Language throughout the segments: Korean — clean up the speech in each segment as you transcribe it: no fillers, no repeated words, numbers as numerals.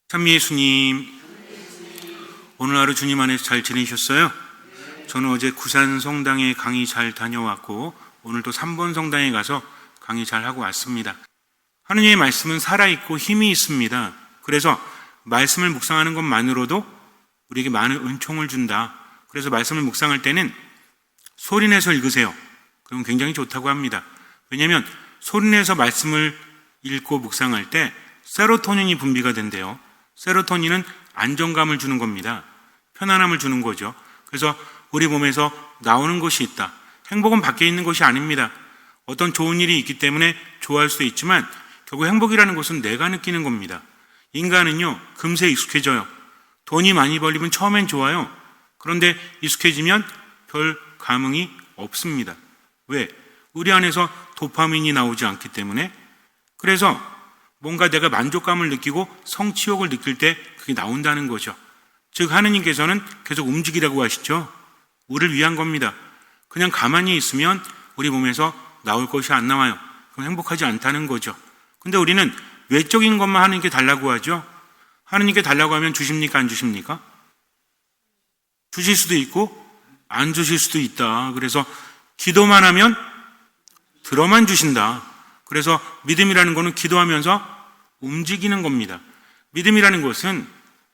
참 예수님, 오늘 하루 주님 안에서 잘 지내셨어요? 저는 어제 구산 성당에 강의 잘 다녀왔고 오늘도 3번 성당에 가서 강의 잘 하고 왔습니다. 하느님의 말씀은 살아있고 힘이 있습니다. 그래서 말씀을 묵상하는 것만으로도 우리에게 많은 은총을 준다. 그래서 말씀을 묵상할 때는 소리내서 읽으세요. 그럼 굉장히 좋다고 합니다. 왜냐하면 소리내서 말씀을 읽고 묵상할 때 세로토닌이 분비가 된대요. 세로토닌은 안정감을 주는 겁니다. 편안함을 주는 거죠. 그래서 우리 몸에서 나오는 것이 있다. 행복은 밖에 있는 것이 아닙니다. 어떤 좋은 일이 있기 때문에 좋아할 수도 있지만 결국 행복이라는 것은 내가 느끼는 겁니다. 인간은요, 금세 익숙해져요. 돈이 많이 벌리면 처음엔 좋아요. 그런데 익숙해지면 별 감흥이 없습니다. 왜? 우리 안에서 도파민이 나오지 않기 때문에. 그래서 뭔가 내가 만족감을 느끼고 성취욕을 느낄 때 그게 나온다는 거죠. 즉 하느님께서는 계속 움직이라고 하시죠. 우리를 위한 겁니다. 그냥 가만히 있으면 우리 몸에서 나올 것이 안 나와요. 그럼 행복하지 않다는 거죠. 근데 우리는 외적인 것만 하느님께 달라고 하죠. 하느님께 달라고 하면 주십니까? 안 주십니까? 주실 수도 있고 안 주실 수도 있다. 그래서 기도만 하면 들어만 주신다. 그래서 믿음이라는 것은 기도하면서 움직이는 겁니다. 믿음이라는 것은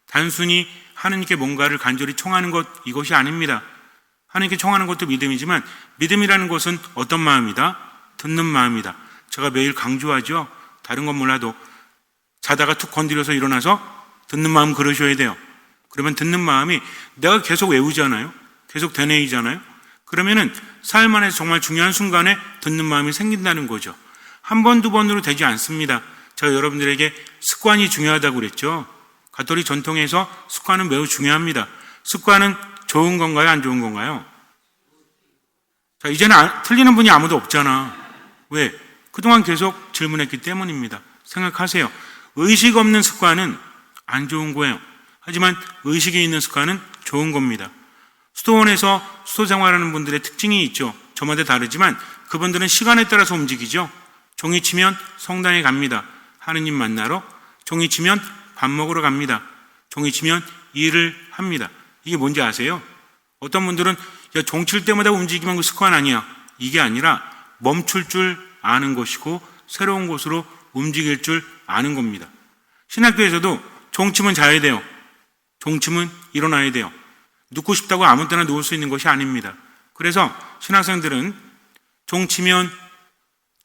단순히 하느님께 뭔가를 간절히 청하는 것, 이것이 아닙니다. 하느님께 청하는 것도 믿음이지만 믿음이라는 것은 어떤 마음이다? 듣는 마음이다. 제가 매일 강조하죠. 다른 건 몰라도 자다가 툭 건드려서 일어나서 듣는 마음 그러셔야 돼요. 그러면 듣는 마음이 내가 계속 외우잖아요. 계속 되뇌이잖아요. 그러면은 삶 안에서 정말 중요한 순간에 듣는 마음이 생긴다는 거죠. 한 번, 두 번으로 되지 않습니다. 제가 여러분들에게 습관이 중요하다고 그랬죠. 가톨릭 전통에서 습관은 매우 중요합니다. 습관은 좋은 건가요? 안 좋은 건가요? 자, 이제는 틀리는 분이 아무도 없잖아. 왜? 그동안 계속 질문했기 때문입니다. 생각하세요. 의식 없는 습관은 안 좋은 거예요. 하지만 의식이 있는 습관은 좋은 겁니다. 수도원에서 수도 생활하는 분들의 특징이 있죠. 저마다 다르지만 그분들은 시간에 따라서 움직이죠. 종이 치면 성당에 갑니다. 하느님 만나러. 종이 치면 밥 먹으러 갑니다. 종이 치면 일을 합니다. 이게 뭔지 아세요? 어떤 분들은 종 칠 때마다 움직이면 그 습관 아니야. 이게 아니라 멈출 줄 아는 것이고 새로운 곳으로 움직일 줄 아는 겁니다. 신학교에서도 종 치면 자야 돼요. 종 치면 일어나야 돼요. 눕고 싶다고 아무 때나 누울 수 있는 것이 아닙니다. 그래서 신학생들은 종 치면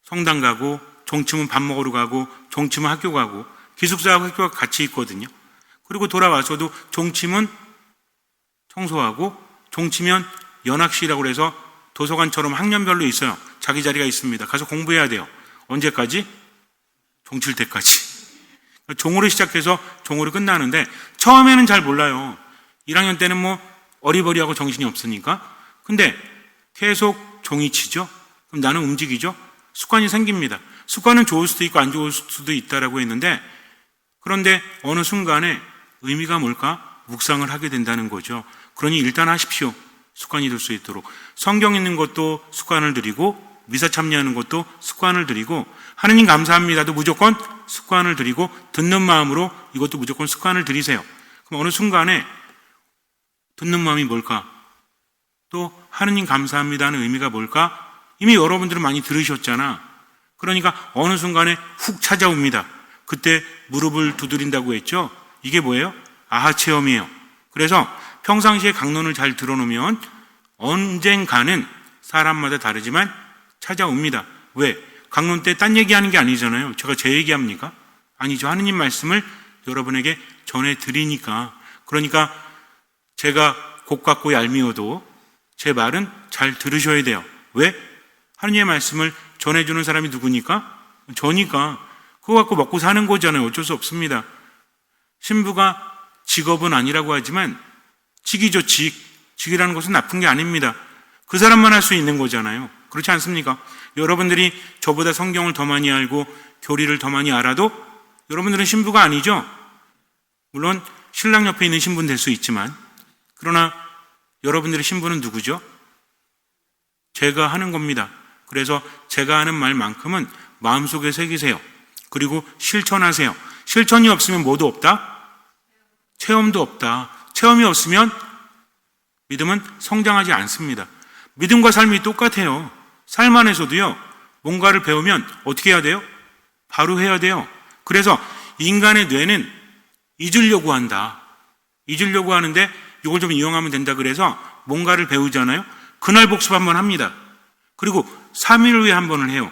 성당 가고, 종 치면 밥 먹으러 가고, 종 치면 학교 가고, 기숙사하고 학교가 같이 있거든요. 그리고 돌아와서도 종 치면 청소하고, 종 치면 연학실이라고 해서 도서관처럼 학년별로 있어요. 자기 자리가 있습니다. 가서 공부해야 돼요. 언제까지? 종 칠 때까지. 종으로 시작해서 종으로 끝나는데 처음에는 잘 몰라요. 1학년 때는 뭐 어리버리하고 정신이 없으니까. 근데 계속 종이 치죠. 그럼 나는 움직이죠. 습관이 생깁니다. 습관은 좋을 수도 있고 안 좋을 수도 있다라고 했는데 그런데 어느 순간에 의미가 뭘까? 묵상을 하게 된다는 거죠. 그러니 일단 하십시오. 습관이 될 수 있도록. 성경 읽는 것도 습관을 들이고 미사 참여하는 것도 습관을 들이고 하느님 감사합니다도 무조건 습관을 들이고 듣는 마음으로 이것도 무조건 습관을 들이세요. 그럼 어느 순간에 듣는 마음이 뭘까? 또 하느님 감사합니다는 의미가 뭘까? 이미 여러분들은 많이 들으셨잖아. 그러니까 어느 순간에 훅 찾아옵니다. 그때 무릎을 두드린다고 했죠. 이게 뭐예요? 아하 체험이에요. 그래서 평상시에 강론을 잘 들어놓으면 언젠가는 사람마다 다르지만 찾아옵니다. 왜? 강론 때 딴 얘기하는 게 아니잖아요. 제가 제 얘기합니까? 아니죠. 하느님 말씀을 여러분에게 전해드리니까. 그러니까 제가 곡 같고 얄미워도 제 말은 잘 들으셔야 돼요. 왜? 하느님의 말씀을 전해주는 사람이 누구니까? 저니까. 그거 갖고 먹고 사는 거잖아요. 어쩔 수 없습니다. 신부가 직업은 아니라고 하지만 직이죠. 직이라는 것은 나쁜 게 아닙니다. 그 사람만 할 수 있는 거잖아요. 그렇지 않습니까? 여러분들이 저보다 성경을 더 많이 알고 교리를 더 많이 알아도 여러분들은 신부가 아니죠. 물론 신랑 옆에 있는 신부는 될 수 있지만 그러나 여러분들의 신부는 누구죠? 제가 하는 겁니다. 그래서 제가 하는 말만큼은 마음속에 새기세요. 그리고 실천하세요. 실천이 없으면 뭐도 없다? 체험도 없다. 체험이 없으면 믿음은 성장하지 않습니다. 믿음과 삶이 똑같아요. 삶 안에서도요, 뭔가를 배우면 어떻게 해야 돼요? 바로 해야 돼요. 그래서 인간의 뇌는 잊으려고 한다. 잊으려고 하는데 이걸 좀 이용하면 된다. 그래서 뭔가를 배우잖아요. 그날 복습 한번 합니다. 그리고 3일 후에 한 번을 해요.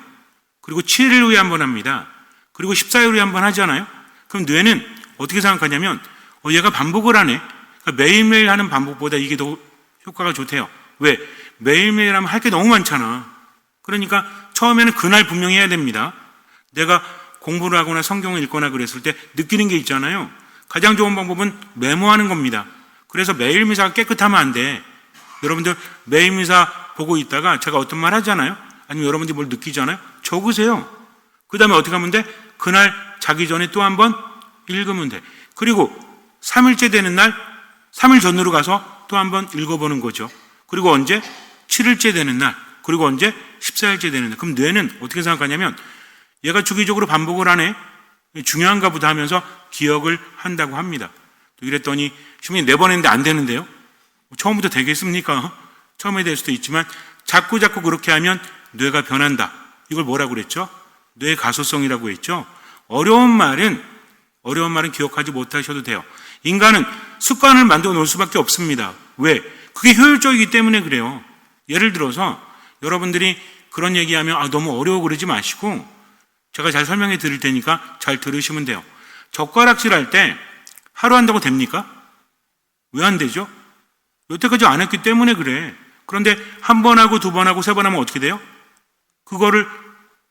그리고 7일 후에 한 번 합니다. 그리고 14일 후에 한 번 하잖아요. 그럼 뇌는 어떻게 생각하냐면 얘가 반복을 하네. 그러니까 매일매일 하는 반복보다 이게 더 효과가 좋대요. 왜? 매일매일 하면 할 게 너무 많잖아. 그러니까 처음에는 그날 분명히 해야 됩니다. 내가 공부를 하거나 성경을 읽거나 그랬을 때 느끼는 게 있잖아요. 가장 좋은 방법은 메모하는 겁니다. 그래서 매일 미사가 깨끗하면 안 돼. 여러분들 매일 미사 보고 있다가 제가 어떤 말 하잖아요. 아니면 여러분들이 뭘 느끼잖아요. 적으세요. 그 다음에 어떻게 하면 돼? 그날 자기 전에 또 한 번 읽으면 돼. 그리고 3일째 되는 날 3일 전으로 가서 또 한 번 읽어보는 거죠. 그리고 언제? 7일째 되는 날. 그리고 언제? 14일째 되는 날. 그럼 뇌는 어떻게 생각하냐면 얘가 주기적으로 반복을 하네. 중요한가 보다 하면서 기억을 한다고 합니다. 또 이랬더니 시험이 4번 했는데 안 되는데요. 처음부터 되겠습니까? 처음에 될 수도 있지만 자꾸 그렇게 하면 뇌가 변한다. 이걸 뭐라고 그랬죠? 뇌 가소성이라고 했죠. 어려운 말은 기억하지 못하셔도 돼요. 인간은 습관을 만들어 놓을 수밖에 없습니다. 왜? 그게 효율적이기 때문에 그래요. 예를 들어서 여러분들이 그런 얘기하면 너무 어려워 그러지 마시고 제가 잘 설명해 드릴 테니까 잘 들으시면 돼요. 젓가락질 할 때 하루 한다고 됩니까? 왜 안 되죠? 여태까지 안 했기 때문에 그래. 그런데 한 번 하고 2번 하고 3번 하면 어떻게 돼요? 그거를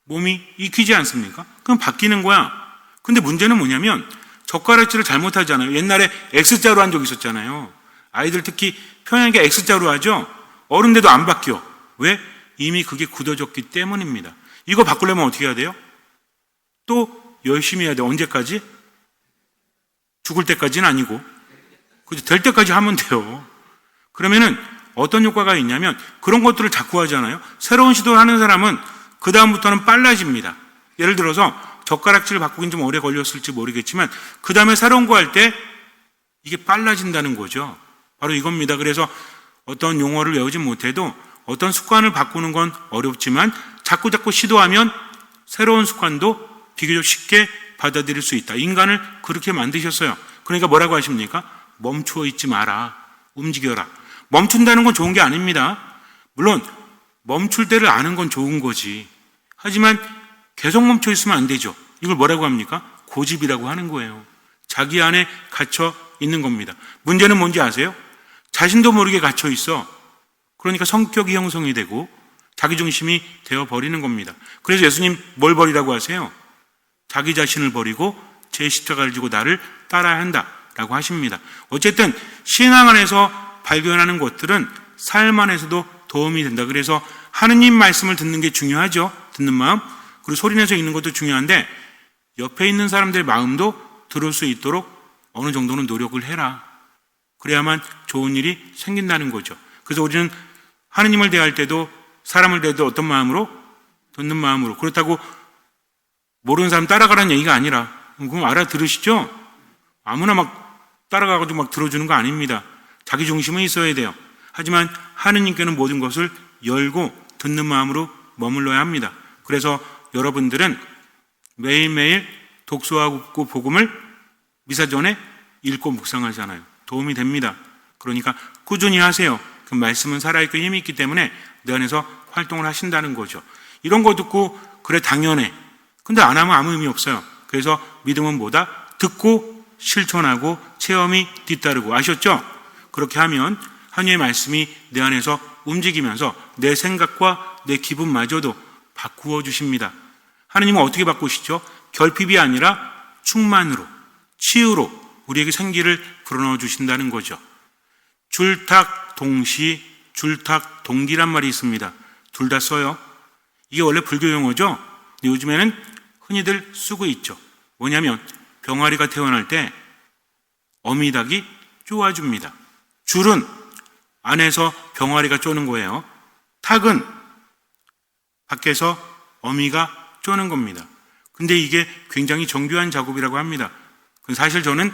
몸이 익히지 않습니까? 그럼 바뀌는 거야. 근데 문제는 뭐냐면 젓가락질을 잘못하잖아요. 옛날에 X자로 한 적 있었잖아요. 아이들 특히 평양에 X자로 하죠. 어른 돼도 안 바뀌어. 왜? 이미 그게 굳어졌기 때문입니다. 이거 바꾸려면 어떻게 해야 돼요? 또 열심히 해야 돼. 언제까지? 죽을 때까지는 아니고 될 때까지 하면 돼요. 그러면은 어떤 효과가 있냐면 그런 것들을 자꾸 하잖아요. 새로운 시도를 하는 사람은 그 다음부터는 빨라집니다. 예를 들어서 젓가락질 바꾸긴 좀 오래 걸렸을지 모르겠지만 그 다음에 새로운 거 할 때 이게 빨라진다는 거죠. 바로 이겁니다. 그래서 어떤 용어를 외우지 못해도 어떤 습관을 바꾸는 건 어렵지만 자꾸 시도하면 새로운 습관도 비교적 쉽게 받아들일 수 있다. 인간을 그렇게 만드셨어요. 그러니까 뭐라고 하십니까? 멈추어 있지 마라. 움직여라. 멈춘다는 건 좋은 게 아닙니다. 물론 멈출 때를 아는 건 좋은 거지. 하지만 계속 멈춰 있으면 안 되죠. 이걸 뭐라고 합니까? 고집이라고 하는 거예요. 자기 안에 갇혀 있는 겁니다. 문제는 뭔지 아세요? 자신도 모르게 갇혀 있어. 그러니까 성격이 형성이 되고 자기중심이 되어버리는 겁니다. 그래서 예수님 뭘 버리라고 하세요? 자기 자신을 버리고 제 십자가를 지고 나를 따라야 한다라고 하십니다. 어쨌든 신앙 안에서 발견하는 것들은 삶 안에서도 도움이 된다. 그래서 하느님 말씀을 듣는 게 중요하죠. 듣는 마음. 그리고 소리내서 읽는 것도 중요한데 옆에 있는 사람들의 마음도 들을 수 있도록 어느 정도는 노력을 해라. 그래야만 좋은 일이 생긴다는 거죠. 그래서 우리는 하느님을 대할 때도 사람을 대할 때도 어떤 마음으로? 듣는 마음으로. 그렇다고 모르는 사람 따라가라는 얘기가 아니라 그럼 알아들으시죠? 아무나 막 따라가가지고 막 들어주는 거 아닙니다. 자기 중심은 있어야 돼요. 하지만 하느님께는 모든 것을 열고 듣는 마음으로 머물러야 합니다. 그래서 여러분들은 매일매일 독서하고 복음을 미사 전에 읽고 묵상하잖아요. 도움이 됩니다. 그러니까 꾸준히 하세요. 그 말씀은 살아있고 힘이 있기 때문에 내 안에서 활동을 하신다는 거죠. 이런 거 듣고 그래 당연해. 근데 안 하면 아무 의미 없어요. 그래서 믿음은 뭐다? 듣고 실천하고 체험이 뒤따르고. 아셨죠? 그렇게 하면 하나님의 말씀이 내 안에서 움직이면서 내 생각과 내 기분마저도 바꾸어 주십니다. 하나님은 어떻게 바꾸시죠? 결핍이 아니라 충만으로, 치유로 우리에게 생기를 불어넣어 주신다는 거죠. 줄탁동시, 줄탁동기란 말이 있습니다. 둘 다 써요. 이게 원래 불교 용어죠. 근데 요즘에는 흔히들 쓰고 있죠. 뭐냐면 병아리가 태어날 때 어미닭이 쪼아줍니다. 줄은 안에서 병아리가 쪼는 거예요. 탁은 밖에서 어미가 쪼는 겁니다. 근데 이게 굉장히 정교한 작업이라고 합니다. 사실 저는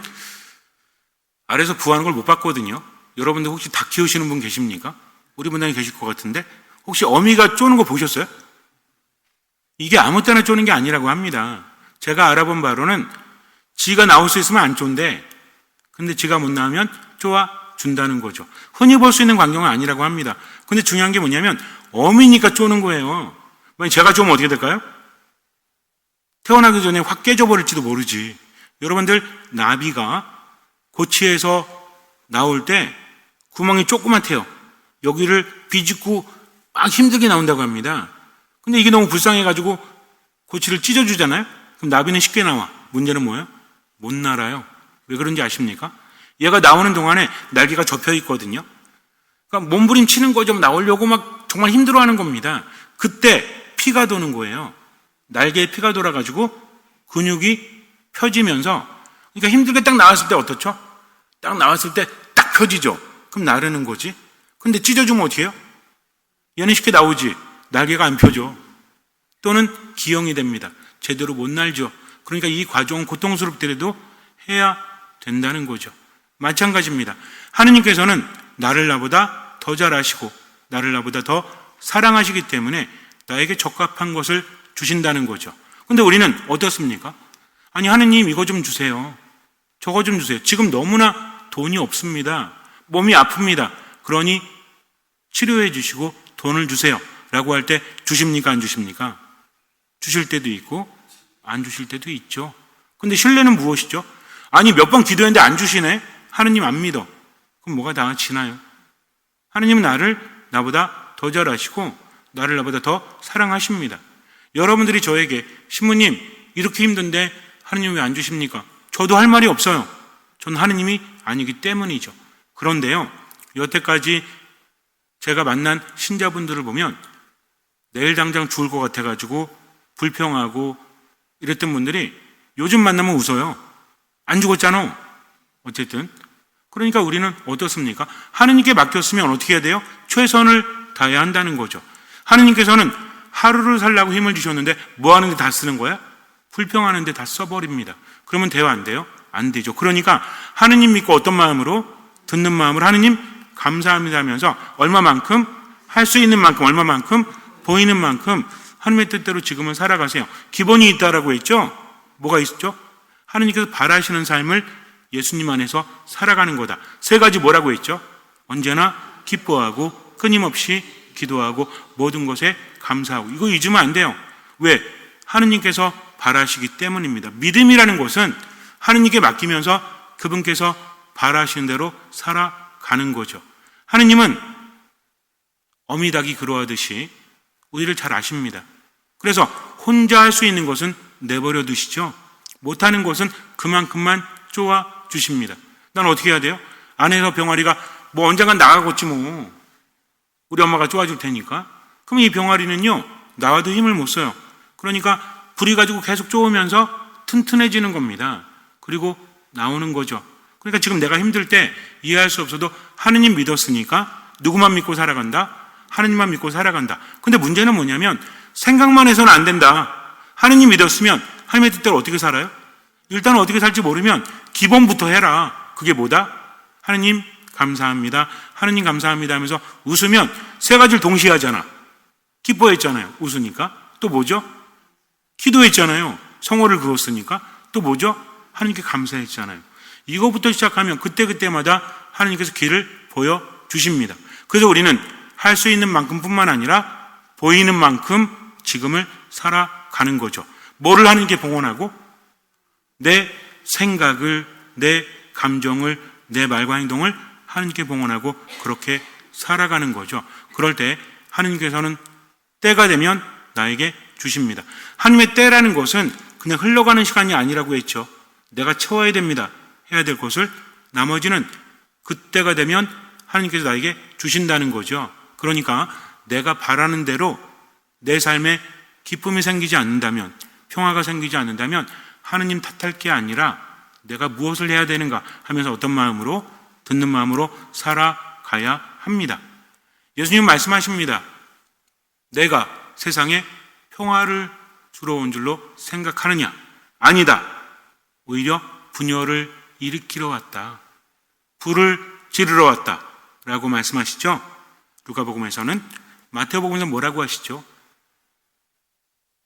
알에서 부하는 걸 못 봤거든요. 여러분들 혹시 닭 키우시는 분 계십니까? 우리 분당에 계실 것 같은데 혹시 어미가 쪼는 거 보셨어요? 이게 아무 때나 쪼는 게 아니라고 합니다. 제가 알아본 바로는 지가 나올 수 있으면 안 쫀대. 근데 지가 못 나오면 쪼아 준다는 거죠. 흔히 볼 수 있는 광경은 아니라고 합니다. 근데 중요한 게 뭐냐면 어미니까 쪼는 거예요. 만약 제가 쪼면 어떻게 될까요? 태어나기 전에 확 깨져버릴지도 모르지. 여러분들 나비가 고치에서 나올 때 구멍이 조그맣대요. 여기를 비집고 막 힘들게 나온다고 합니다. 근데 이게 너무 불쌍해가지고 고치를 찢어주잖아요. 그럼 나비는 쉽게 나와. 문제는 뭐예요? 못 날아요. 왜 그런지 아십니까? 얘가 나오는 동안에 날개가 접혀 있거든요. 그러니까 몸부림치는 거죠. 나오려고 막 정말 힘들어하는 겁니다. 그때 피가 도는 거예요. 날개에 피가 돌아가지고 근육이 펴지면서, 그러니까 힘들게 딱 나왔을 때 어떻죠? 딱 나왔을 때 딱 펴지죠. 그럼 나르는 거지. 근데 찢어주면 어떻게 해요? 얘는 쉽게 나오지. 날개가 안 펴져. 또는 기형이 됩니다. 제대로 못 날죠. 그러니까 이 과정은 고통스럽더라도 해야 된다는 거죠. 마찬가지입니다. 하느님께서는 나를 나보다 더 잘 아시고 나를 나보다 더 사랑하시기 때문에 나에게 적합한 것을 주신다는 거죠. 근데 우리는 어떻습니까? 아니, 하느님 이거 좀 주세요. 저거 좀 주세요. 지금 너무나 돈이 없습니다. 몸이 아픕니다. 그러니 치료해 주시고 돈을 주세요. 라고 할 때 주십니까? 안 주십니까? 주실 때도 있고 안 주실 때도 있죠. 근데 신뢰는 무엇이죠? 아니, 몇 번 기도했는데 안 주시네? 하느님 안 믿어. 그럼 뭐가 나아지나요? 하느님은 나보다 더 잘 아시고 나를 나보다 더 사랑하십니다. 여러분들이 저에게 신부님 이렇게 힘든데 하느님 왜 안 주십니까? 저도 할 말이 없어요. 전 하느님이 아니기 때문이죠. 그런데요, 여태까지 제가 만난 신자분들을 보면 내일 당장 죽을 것 같아가지고 불평하고 이랬던 분들이 요즘 만나면 웃어요. 안 죽었잖아. 어쨌든. 그러니까 우리는 어떻습니까? 하느님께 맡겼으면 어떻게 해야 돼요? 최선을 다해야 한다는 거죠. 하느님께서는 하루를 살라고 힘을 주셨는데 뭐 하는데 다 쓰는 거야? 불평하는데 다 써버립니다. 그러면 돼요, 안 돼요? 안 되죠. 그러니까 하느님 믿고 어떤 마음으로? 듣는 마음으로 하느님 감사합니다 하면서 얼마만큼? 할 수 있는 만큼, 얼마만큼? 보이는 만큼 하느님의 뜻대로 지금은 살아가세요. 기본이 있다라고 했죠? 뭐가 있죠? 하느님께서 바라시는 삶을 예수님 안에서 살아가는 거다. 세 가지 뭐라고 했죠? 언제나 기뻐하고 끊임없이 기도하고 모든 것에 감사하고. 이거 잊으면 안 돼요. 왜? 하느님께서 바라시기 때문입니다. 믿음이라는 것은 하느님께 맡기면서 그분께서 바라시는 대로 살아가는 거죠. 하느님은 어미닭이 그러하듯이 우리를 잘 아십니다. 그래서 혼자 할 수 있는 것은 내버려 두시죠. 못하는 것은 그만큼만 쪼아 주십니다. 난 어떻게 해야 돼요? 아내가 병아리가 뭐 언젠간 나가겠지 뭐. 우리 엄마가 쪼아줄 테니까. 그럼 이 병아리는요, 나와도 힘을 못 써요. 그러니까 부리 가지고 계속 쪼으면서 튼튼해지는 겁니다. 그리고 나오는 거죠. 그러니까 지금 내가 힘들 때 이해할 수 없어도 하느님 믿었으니까 누구만 믿고 살아간다? 하느님만 믿고 살아간다. 근데 문제는 뭐냐면 생각만 해서는 안 된다. 하느님 믿었으면 하느님의 뜻대로 어떻게 살아요? 일단 어떻게 살지 모르면 기본부터 해라. 그게 뭐다? 하느님 감사합니다. 하느님 감사합니다 하면서 웃으면 세 가지를 동시에 하잖아. 기뻐했잖아요. 웃으니까. 또 뭐죠? 기도했잖아요. 성호를 그었으니까. 또 뭐죠? 하느님께 감사했잖아요. 이거부터 시작하면 그때그때마다 하느님께서 길을 보여주십니다. 그래서 우리는 할 수 있는 만큼뿐만 아니라 보이는 만큼 지금을 살아가는 거죠. 뭐를 하느님께 봉헌하고? 내 생각을, 내 감정을, 내 말과 행동을 하느님께 봉헌하고 그렇게 살아가는 거죠. 그럴 때 하느님께서는 때가 되면 나에게 주십니다. 하느님의 때라는 것은 그냥 흘러가는 시간이 아니라고 했죠. 내가 채워야 됩니다. 해야 될 것을. 나머지는 그때가 되면 하느님께서 나에게 주신다는 거죠. 그러니까 내가 바라는 대로 내 삶에 기쁨이 생기지 않는다면, 평화가 생기지 않는다면 하느님 탓할 게 아니라 내가 무엇을 해야 되는가 하면서 어떤 마음으로? 듣는 마음으로 살아가야 합니다. 예수님 말씀하십니다. 내가 세상에 평화를 주러 온 줄로 생각하느냐? 아니다. 오히려 분열을 일으키러 왔다. 불을 지르러 왔다라고 말씀하시죠. 누가복음에서는. 마태복음에서 뭐라고 하시죠?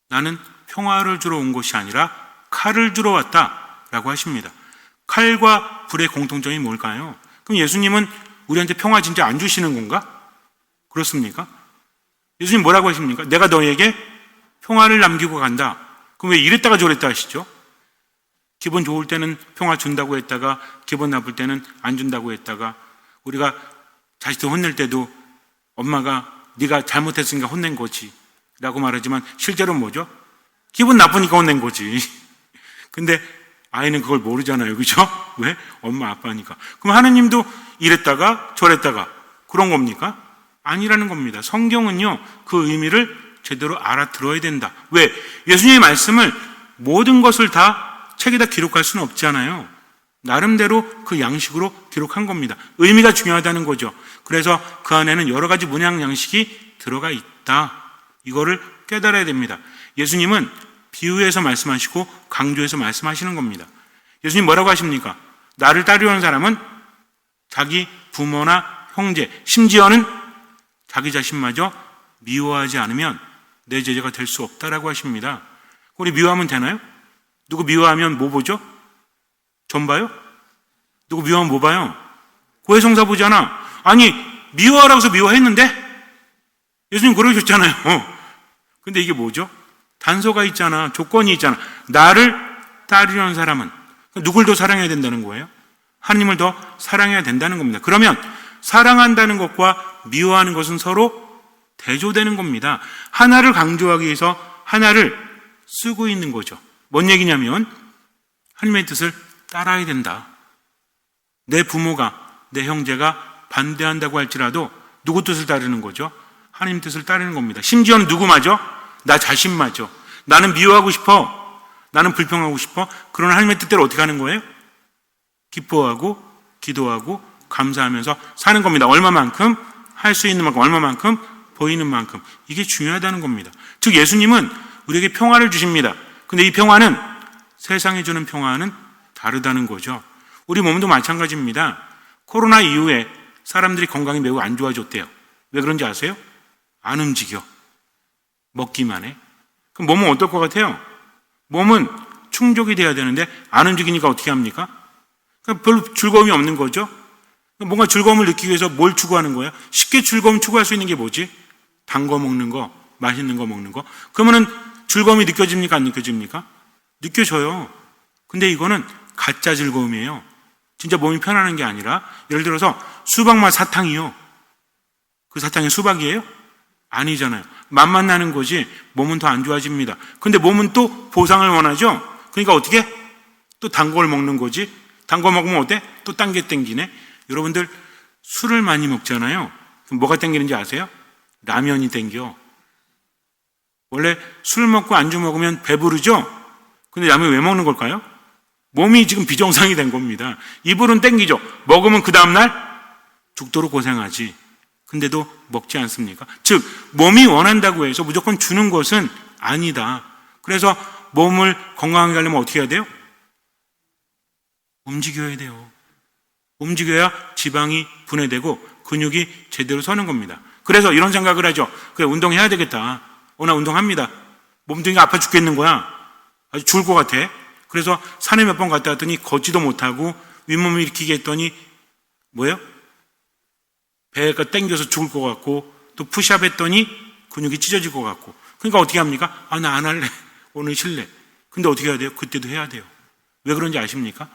나는 평화를 주러 온 것이 아니라 칼을 주러 왔다라고 하십니다. 칼과 불의 공통점이 뭘까요? 그럼 예수님은 우리한테 평화 진짜 안 주시는 건가? 그렇습니까? 예수님 뭐라고 하십니까? 내가 너에게 평화를 남기고 간다. 그럼 왜 이랬다가 저랬다 하시죠? 기분 좋을 때는 평화 준다고 했다가 기분 나쁠 때는 안 준다고 했다가, 우리가 자식들 혼낼 때도 엄마가 네가 잘못했으니까 혼낸 거지 라고 말하지만 실제로는 뭐죠? 기분 나쁘니까 혼낸 거지. 근데 아이는 그걸 모르잖아요. 그죠? 왜? 엄마 아빠니까. 그럼 하느님도 이랬다가 저랬다가 그런 겁니까? 아니라는 겁니다. 성경은요, 그 의미를 제대로 알아들어야 된다. 왜? 예수님의 말씀을 모든 것을 다 책에다 기록할 수는 없잖아요. 나름대로 그 양식으로 기록한 겁니다. 의미가 중요하다는 거죠. 그래서 그 안에는 여러 가지 문양 양식이 들어가 있다. 이거를 깨달아야 됩니다. 예수님은 비유해서 말씀하시고 강조해서 말씀하시는 겁니다. 예수님 뭐라고 하십니까? 나를 따르려는 사람은 자기 부모나 형제, 심지어는 자기 자신마저 미워하지 않으면 내 제자가 될 수 없다라고 하십니다. 우리 미워하면 되나요? 누구 미워하면 뭐 보죠? 전 봐요? 누구 미워하면 뭐 봐요? 고해성사 보잖아. 아니, 미워하라고 해서 미워했는데 예수님 그러셨잖아요. 근데 이게 뭐죠? 단서가 있잖아. 조건이 있잖아. 나를 따르려는 사람은 누굴 더 사랑해야 된다는 거예요? 하나님을 더 사랑해야 된다는 겁니다. 그러면 사랑한다는 것과 미워하는 것은 서로 대조되는 겁니다. 하나를 강조하기 위해서 하나를 쓰고 있는 거죠. 뭔 얘기냐면 하나님의 뜻을 따라야 된다. 내 부모가, 내 형제가 반대한다고 할지라도 누구 뜻을 따르는 거죠? 하나님 뜻을 따르는 겁니다. 심지어는 누구마저? 나 자신마저. 나는 미워하고 싶어. 나는 불평하고 싶어. 그러나 하나님의 뜻대로 어떻게 하는 거예요? 기뻐하고 기도하고 감사하면서 사는 겁니다. 얼마만큼? 할 수 있는 만큼, 얼마만큼? 보이는 만큼. 이게 중요하다는 겁니다. 즉 예수님은 우리에게 평화를 주십니다. 근데 이 평화는 세상이 주는 평화는 다르다는 거죠. 우리 몸도 마찬가지입니다. 코로나 이후에 사람들이 건강이 매우 안 좋아졌대요. 왜 그런지 아세요? 안 움직여. 먹기만 해. 그럼 몸은 어떨 것 같아요? 몸은 충족이 돼야 되는데 안 움직이니까 어떻게 합니까? 그러니까 별로 즐거움이 없는 거죠. 뭔가 즐거움을 느끼기 위해서 뭘 추구하는 거야? 쉽게 즐거움 추구할 수 있는 게 뭐지? 단 거 먹는 거, 맛있는 거 먹는 거. 그러면은 즐거움이 느껴집니까? 안 느껴집니까? 느껴져요. 근데 이거는 가짜 즐거움이에요. 진짜 몸이 편안한 게 아니라, 예를 들어서 수박맛 사탕이요. 그 사탕이 수박이에요? 아니잖아요. 맛만 나는 거지 몸은 더 안 좋아집니다. 근데 몸은 또 보상을 원하죠. 그러니까 어떻게? 또 단 걸 먹는 거지. 단 거 먹으면 어때? 또 딴 게 땡기네. 여러분들 술을 많이 먹잖아요. 그럼 뭐가 땡기는지 아세요? 라면이 땡겨. 원래 술 먹고 안주 먹으면 배부르죠? 근데 라면 왜 먹는 걸까요? 몸이 지금 비정상이 된 겁니다. 이불은 땡기죠. 먹으면 그 다음날 죽도록 고생하지. 근데도 먹지 않습니까? 즉 몸이 원한다고 해서 무조건 주는 것은 아니다. 그래서 몸을 건강하게 하려면 어떻게 해야 돼요? 움직여야 돼요. 움직여야 지방이 분해되고 근육이 제대로 서는 겁니다. 그래서 이런 생각을 하죠. 그래, 운동해야 되겠다. 나 운동합니다. 몸뚱이가 아파 죽겠는 거야. 아주 죽을 것 같아. 그래서 산에 몇 번 갔다 왔더니 걷지도 못하고 윗몸을 일으키게 했더니 뭐예요? 배가 땡겨서 죽을 것 같고, 또 푸시업 했더니 근육이 찢어질 것 같고. 그러니까 어떻게 합니까? 나 안 할래. 오늘 쉴래. 근데 어떻게 해야 돼요? 그때도 해야 돼요. 왜 그런지 아십니까?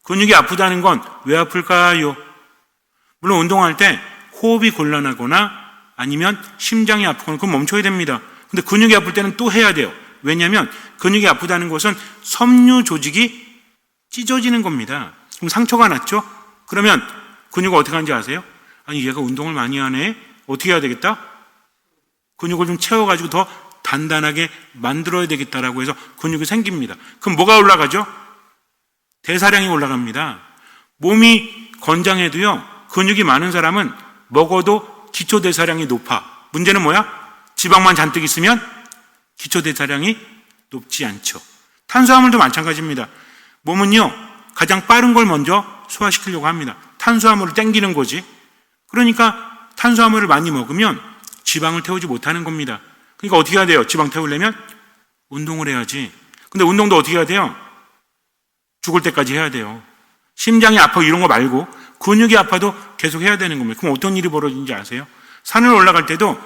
근육이 아프다는 건 왜 아플까요? 물론 운동할 때 호흡이 곤란하거나 아니면 심장이 아프거나 그건 멈춰야 됩니다. 근데 근육이 아플 때는 또 해야 돼요. 왜냐하면 근육이 아프다는 것은 섬유 조직이 찢어지는 겁니다. 그럼 상처가 났죠? 그러면 근육은 어떻게 하는지 아세요? 아니, 얘가 운동을 많이 하네. 어떻게 해야 되겠다? 근육을 좀 채워가지고 더 단단하게 만들어야 되겠다라고 해서 근육이 생깁니다. 그럼 뭐가 올라가죠? 대사량이 올라갑니다. 몸이 건장해도요, 근육이 많은 사람은 먹어도 기초대사량이 높아. 문제는 뭐야? 지방만 잔뜩 있으면 기초대사량이 높지 않죠. 탄수화물도 마찬가지입니다. 몸은요, 가장 빠른 걸 먼저 소화시키려고 합니다. 탄수화물을 땡기는 거지. 그러니까 탄수화물을 많이 먹으면 지방을 태우지 못하는 겁니다. 그러니까 어떻게 해야 돼요? 지방 태우려면 운동을 해야지. 근데 운동도 어떻게 해야 돼요? 죽을 때까지 해야 돼요. 심장이 아파 이런 거 말고 근육이 아파도 계속 해야 되는 겁니다. 그럼 어떤 일이 벌어지는지 아세요? 산을 올라갈 때도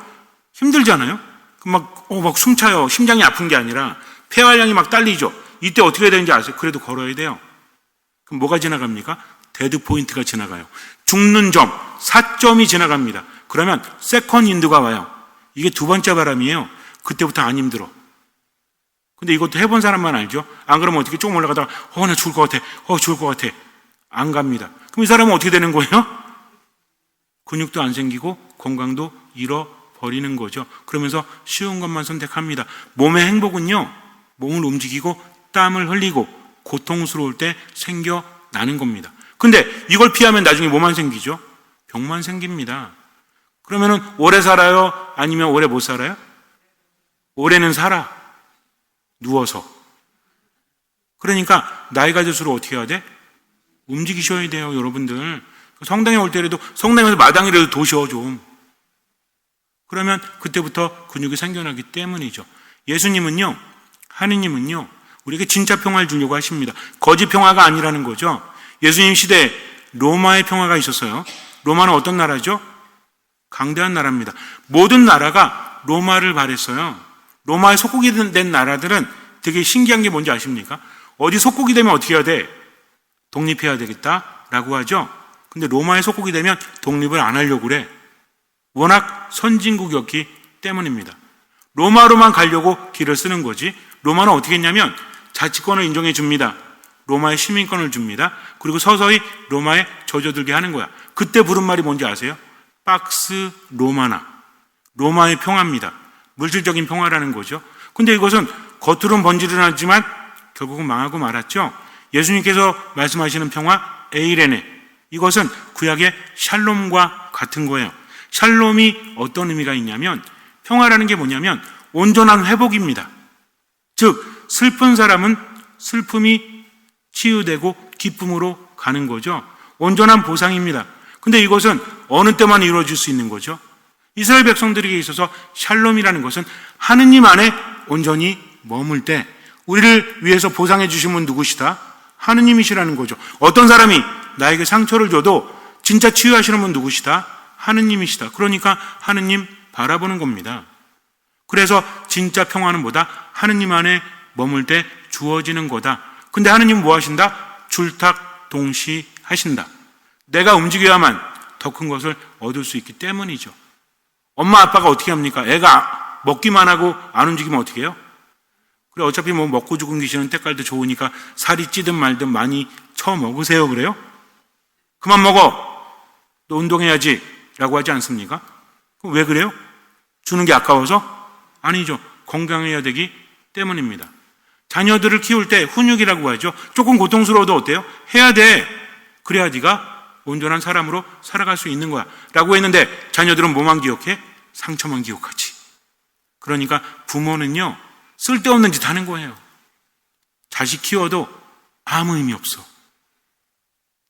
힘들잖아요? 막 숨차요. 심장이 아픈 게 아니라 폐활량이 막 딸리죠. 이때 어떻게 해야 되는지 아세요? 그래도 걸어야 돼요. 그럼 뭐가 지나갑니까? 데드 포인트가 지나가요. 죽는 점, 4점이 지나갑니다. 그러면 세컨 인드가 와요. 이게 두 번째 바람이에요. 그때부터 안 힘들어. 근데 이것도 해본 사람만 알죠? 안 그러면 어떻게 조금 올라가다가 나 죽을 것 같아. 죽을 것 같아. 안 갑니다. 그럼 이 사람은 어떻게 되는 거예요? 근육도 안 생기고 건강도 잃어버리는 거죠. 그러면서 쉬운 것만 선택합니다. 몸의 행복은요, 몸을 움직이고 땀을 흘리고 고통스러울 때 생겨나는 겁니다. 근데 이걸 피하면 나중에 뭐만 생기죠? 병만 생깁니다. 그러면은 오래 살아요? 아니면 오래 못 살아요? 오래는 살아. 누워서. 그러니까 나이가 들수록 어떻게 해야 돼? 움직이셔야 돼요, 여러분들. 성당에 올 때라도 성당에서 마당이라도 도셔 좀. 그러면 그때부터 근육이 생겨나기 때문이죠. 예수님은요, 하느님은요, 우리에게 진짜 평화를 주려고 하십니다. 거짓 평화가 아니라는 거죠. 예수님 시대에 로마의 평화가 있었어요. 로마는 어떤 나라죠? 강대한 나라입니다. 모든 나라가 로마를 바랬어요. 로마에 속국이 된 나라들은 되게 신기한 게 뭔지 아십니까? 어디 속국이 되면 어떻게 해야 돼? 독립해야 되겠다라고 하죠. 근데 로마에 속국이 되면 독립을 안 하려고 그래. 워낙 선진국이었기 때문입니다. 로마로만 가려고 길을 쓰는 거지. 로마는 어떻게 했냐면 자치권을 인정해 줍니다. 로마의 시민권을 줍니다. 그리고 서서히 로마에 젖어들게 하는 거야. 그때 부른 말이 뭔지 아세요? 박스 로마나. 로마의 평화입니다. 물질적인 평화라는 거죠. 근데 이것은 겉으로는 번지르르하지만 결국은 망하고 말았죠. 예수님께서 말씀하시는 평화, 에이레네. 이것은 구약의 샬롬과 같은 거예요. 샬롬이 어떤 의미가 있냐면 평화라는 게 뭐냐면 온전한 회복입니다. 즉 슬픈 사람은 슬픔이 치유되고 기쁨으로 가는 거죠. 온전한 보상입니다. 근데 이것은 어느 때만 이루어질 수 있는 거죠? 이스라엘 백성들에게 있어서 샬롬이라는 것은 하느님 안에 온전히 머물 때 우리를 위해서 보상해 주신 분 누구시다? 하느님이시라는 거죠. 어떤 사람이 나에게 상처를 줘도 진짜 치유하시는 분 누구시다? 하느님이시다. 그러니까 하느님 바라보는 겁니다. 그래서 진짜 평화는 뭐다? 하느님 안에 머물 때 주어지는 거다. 근데 하느님은 뭐 하신다? 줄탁 동시 하신다. 내가 움직여야만 더 큰 것을 얻을 수 있기 때문이죠. 엄마 아빠가 어떻게 합니까? 애가 먹기만 하고 안 움직이면 어떻게 해요? 그래 어차피 뭐 먹고 죽은 귀신은 때깔도 좋으니까 살이 찌든 말든 많이 쳐 먹으세요. 그래요? 그만 먹어. 너 운동해야지 라고 하지 않습니까? 그럼 왜 그래요? 주는 게 아까워서? 아니죠. 건강해야 되기 때문입니다. 자녀들을 키울 때 훈육이라고 하죠. 조금 고통스러워도 어때요? 해야 돼. 그래야 네가 온전한 사람으로 살아갈 수 있는 거야 라고 했는데 자녀들은 뭐만 기억해? 상처만 기억하지. 그러니까 부모는요 쓸데없는 짓 하는 거예요. 자식 키워도 아무 의미 없어.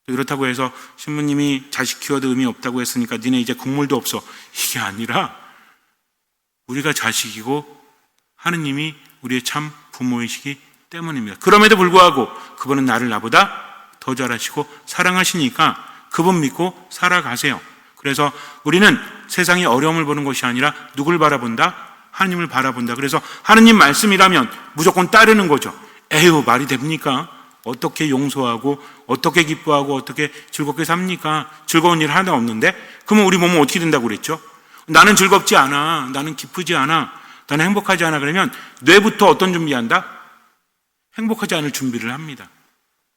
그렇다고 해서 신부님이 자식 키워도 의미 없다고 했으니까 니네 이제 국물도 없어. 이게 아니라 우리가 자식이고 하느님이 우리의 참 부모이시기 때문입니다. 그럼에도 불구하고 그분은 나를 나보다 더 잘하시고 사랑하시니까 그분 믿고 살아가세요. 그래서 우리는 세상의 어려움을 보는 것이 아니라 누굴 바라본다? 하느님을 바라본다. 그래서 하느님 말씀이라면 무조건 따르는 거죠. 에휴 말이 됩니까? 어떻게 용서하고 어떻게 기뻐하고 어떻게 즐겁게 삽니까? 즐거운 일 하나 없는데? 그러면 우리 몸은 어떻게 된다고 그랬죠? 나는 즐겁지 않아. 나는 기쁘지 않아. 나는 행복하지 않아. 그러면 뇌부터 어떤 준비한다? 행복하지 않을 준비를 합니다.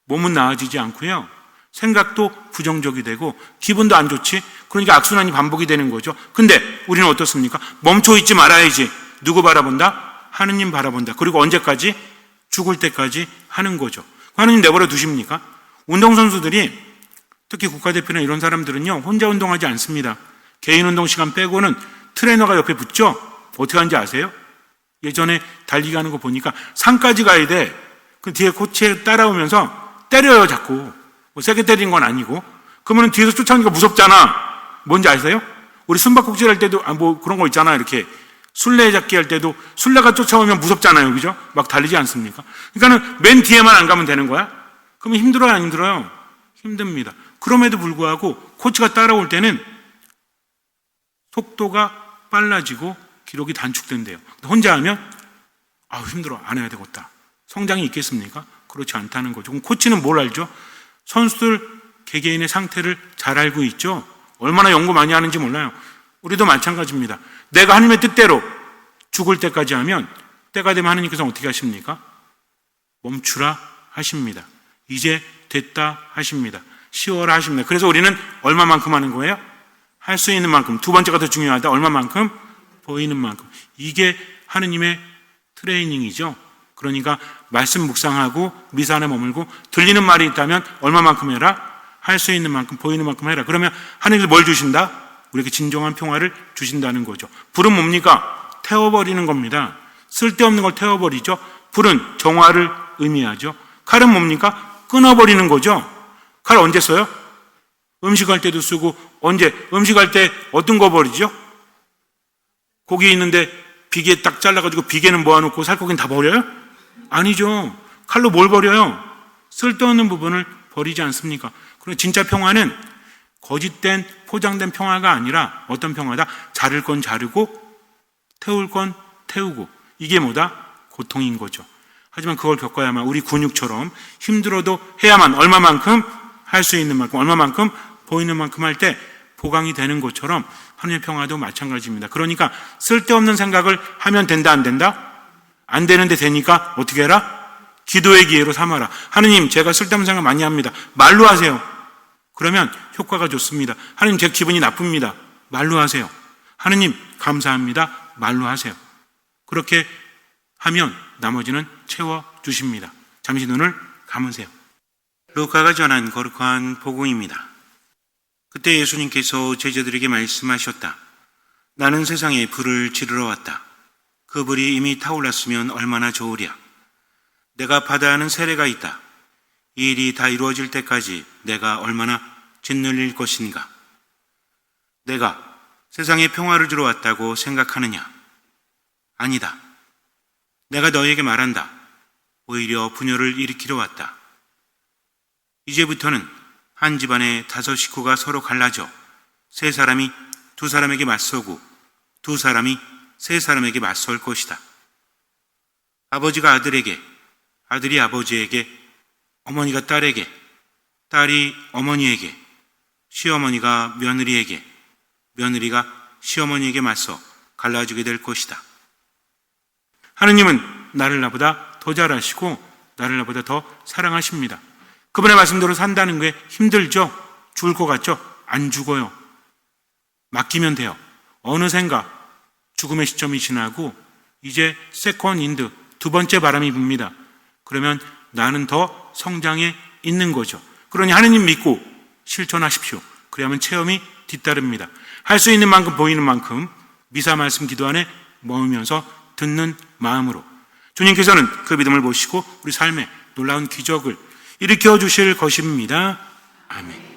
몸은 나아지지 않고요. 생각도 부정적이 되고 기분도 안 좋지. 그러니까 악순환이 반복이 되는 거죠. 근데 우리는 어떻습니까? 멈춰 있지 말아야지. 누구 바라본다? 하느님 바라본다. 그리고 언제까지? 죽을 때까지 하는 거죠. 하느님 내버려 두십니까? 운동선수들이 특히 국가대표나 이런 사람들은요 혼자 운동하지 않습니다. 개인 운동 시간 빼고는 트레이너가 옆에 붙죠. 어떻게 하는지 아세요? 예전에 달리기 하는 거 보니까 산까지 가야 돼. 그 뒤에 코치에 따라오면서 때려요 자꾸. 뭐 세게 때린 건 아니고. 그러면 뒤에서 쫓아오니까 무섭잖아. 뭔지 아세요? 우리 숨바꼭질 할 때도 뭐 그런 거 있잖아. 이렇게 술래잡기 할 때도 술래가 쫓아오면 무섭잖아요. 그죠? 막 달리지 않습니까? 그러니까는 맨 뒤에만 안 가면 되는 거야? 그러면 힘들어요, 안 힘들어요? 힘듭니다. 그럼에도 불구하고 코치가 따라올 때는 속도가 빨라지고 기록이 단축된대요. 혼자 하면 힘들어, 안 해야 되겠다. 성장이 있겠습니까? 그렇지 않다는 거죠. 그럼 코치는 뭘 알죠? 선수들 개개인의 상태를 잘 알고 있죠. 얼마나 연구 많이 하는지 몰라요. 우리도 마찬가지입니다. 내가 하나님의 뜻대로 죽을 때까지 하면 때가 되면 하나님께서는 어떻게 하십니까? 멈추라 하십니다. 이제 됐다 하십니다. 쉬어라 하십니다. 그래서 우리는 얼마만큼 하는 거예요? 할 수 있는 만큼. 두 번째가 더 중요하다. 얼마만큼? 보이는 만큼. 이게 하느님의 트레이닝이죠. 그러니까 말씀 묵상하고 미사 안에 머물고 들리는 말이 있다면 얼마만큼 해라? 할 수 있는 만큼, 보이는 만큼 해라. 그러면 하느님께서 뭘 주신다? 우리에게 진정한 평화를 주신다는 거죠. 불은 뭡니까? 태워버리는 겁니다. 쓸데없는 걸 태워버리죠. 불은 정화를 의미하죠. 칼은 뭡니까? 끊어버리는 거죠. 칼 언제 써요? 음식할 때도 쓰고. 언제? 음식할 때 어떤 거 버리죠? 고기 있는데 비계 딱 잘라가지고 비계는 모아놓고 살코기는 다 버려요? 아니죠. 칼로 뭘 버려요? 쓸데없는 부분을 버리지 않습니까? 그리고 진짜 평화는 거짓된 포장된 평화가 아니라 어떤 평화다? 자를 건 자르고 태울 건 태우고. 이게 뭐다? 고통인 거죠. 하지만 그걸 겪어야만 우리 근육처럼 힘들어도 해야만 얼마만큼? 할 수 있는 만큼, 얼마만큼? 보이는 만큼 할 때 보강이 되는 것처럼 하나님의 평화도 마찬가지입니다. 그러니까 쓸데없는 생각을 하면 된다, 안 된다? 안 되는데 되니까 어떻게 해라? 기도의 기회로 삼아라. 하느님, 제가 쓸데없는 생각 많이 합니다. 말로 하세요. 그러면 효과가 좋습니다. 하느님, 제 기분이 나쁩니다. 말로 하세요. 하느님, 감사합니다. 말로 하세요. 그렇게 하면 나머지는 채워주십니다. 잠시 눈을 감으세요. 루카가 전한 거룩한 복음입니다. 그때 예수님께서 제자들에게 말씀하셨다. 나는 세상에 불을 지르러 왔다. 그 불이 이미 타올랐으면 얼마나 좋으랴. 내가 받아야 하는 세례가 있다. 이 일이 다 이루어질 때까지 내가 얼마나 짓눌릴 것인가. 내가 세상에 평화를 주러 왔다고 생각하느냐? 아니다. 내가 너희에게 말한다. 오히려 분열을 일으키러 왔다. 이제부터는 한 집안에 5 식구가 서로 갈라져 3 사람이 2 사람에게 맞서고 2 사람이 3 사람에게 맞설 것이다. 아버지가 아들에게, 아들이 아버지에게, 어머니가 딸에게, 딸이 어머니에게, 시어머니가 며느리에게, 며느리가 시어머니에게 맞서 갈라지게 될 것이다. 하느님은 나를 나보다 더 잘 아시고 나를 나보다 더 사랑하십니다. 그분의 말씀대로 산다는 게 힘들죠? 죽을 것 같죠? 안 죽어요. 맡기면 돼요. 어느샌가 죽음의 시점이 지나고 이제 세컨 인드, 2번째 바람이 붑니다. 그러면 나는 더 성장해 있는 거죠. 그러니 하느님 믿고 실천하십시오. 그래야만 체험이 뒤따릅니다. 할 수 있는 만큼 보이는 만큼 미사 말씀 기도 안에 머물면서 듣는 마음으로 주님께서는 그 믿음을 보시고 우리 삶에 놀라운 기적을 일으켜 주실 것입니다. 아멘.